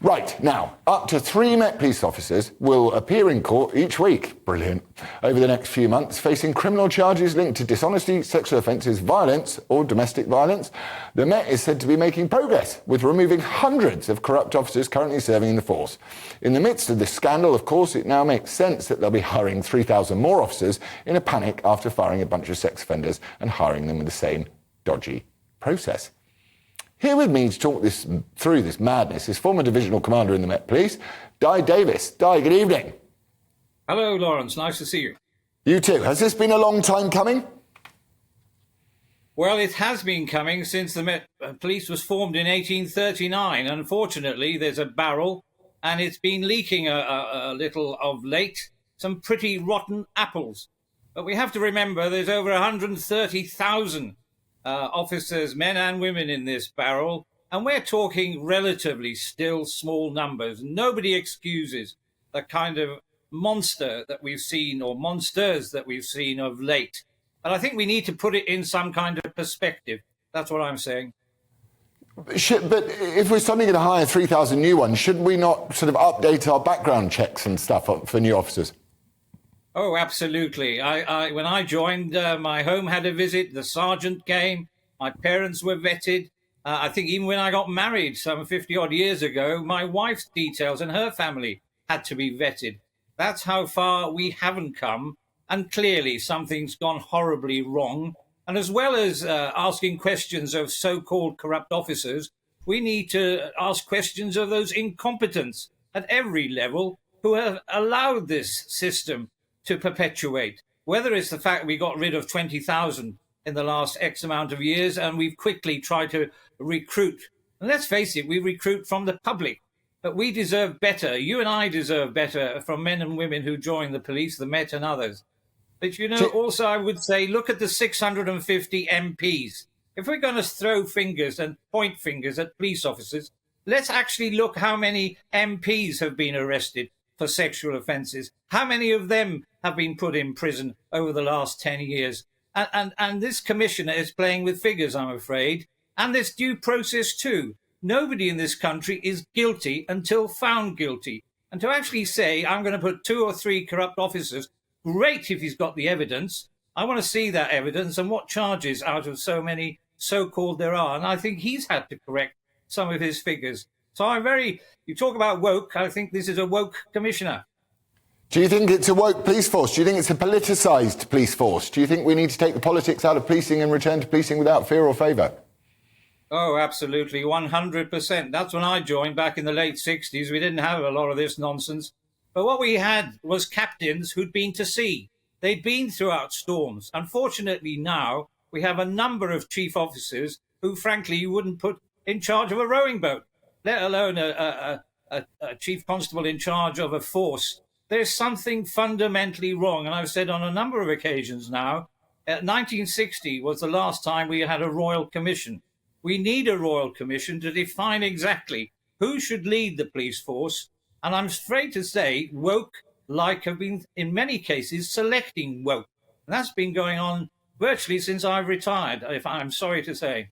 Right, now, up to 3 Met Police officers will appear in court each week, brilliant, over the next few months, facing criminal charges linked to dishonesty, sexual offences, violence or domestic violence. The Met is said to be making progress, with removing hundreds of corrupt officers currently serving in the force. In the midst of this scandal, of course, it now makes sense that they'll be hiring 3,000 more officers in a panic after firing a bunch of sex offenders and hiring them with the same dodgy process. Here with me to talk through this madness is former divisional commander in the Met Police, Dai Davies. Dai, good evening. Hello, Lawrence. Nice to see you. You too. Has this been a long time coming? Well, it has been coming since the Met Police was formed in 1839. Unfortunately, there's a barrel, and it's been leaking a little of late, some pretty rotten apples. But we have to remember there's over 130,000 officers, men and women, in this barrel, and we're talking relatively still small numbers. Nobody excuses the kind of monster that we've seen, or monsters that we've seen of late. And I think we need to put it in some kind of perspective. That's what I'm saying. But if we're suddenly going to hire 3,000 new ones, should we not sort of update our background checks and stuff for new officers? Oh, absolutely. When I joined, my home had a visit, the sergeant came, my parents were vetted. I think even when I got married some 50-odd years ago, my wife's details and her family had to be vetted. That's how far we haven't come, and clearly something's gone horribly wrong. And as well as asking questions of so-called corrupt officers, we need to ask questions of those incompetents at every level who have allowed this system to perpetuate, whether it's the fact we got rid of 20,000 in the last X amount of years and we've quickly tried to recruit. And let's face it, we recruit from the public, but we deserve better. You and I deserve better from men and women who join the police, the Met and others. But, also I would say, look at the 650 MPs. If we're going to throw fingers and point fingers at police officers, let's actually look how many MPs have been arrested for sexual offences. How many of them have been put in prison over the last 10 years? And this commissioner is playing with figures, I'm afraid. And this due process too. Nobody in this country is guilty until found guilty. And to actually say, I'm going to put 2 or 3 corrupt officers, great if he's got the evidence. I want to see that evidence and what charges out of so many so-called there are. And I think he's had to correct some of his figures. So you talk about woke, I think this is a woke commissioner. Do you think it's a woke police force? Do you think it's a politicised police force? Do you think we need to take the politics out of policing and return to policing without fear or favour? Oh, absolutely, 100%. That's when I joined back in the late 60s. We didn't have a lot of this nonsense. But what we had was captains who'd been to sea. They'd been throughout storms. Unfortunately now, we have a number of chief officers who, frankly, you wouldn't put in charge of a rowing boat, let alone a chief constable in charge of a force. There's something fundamentally wrong. And I've said on a number of occasions now, 1960 was the last time we had a royal commission. We need a royal commission to define exactly who should lead the police force. And I'm afraid to say woke have been, in many cases, selecting woke. And that's been going on virtually since I've retired, if I'm sorry to say.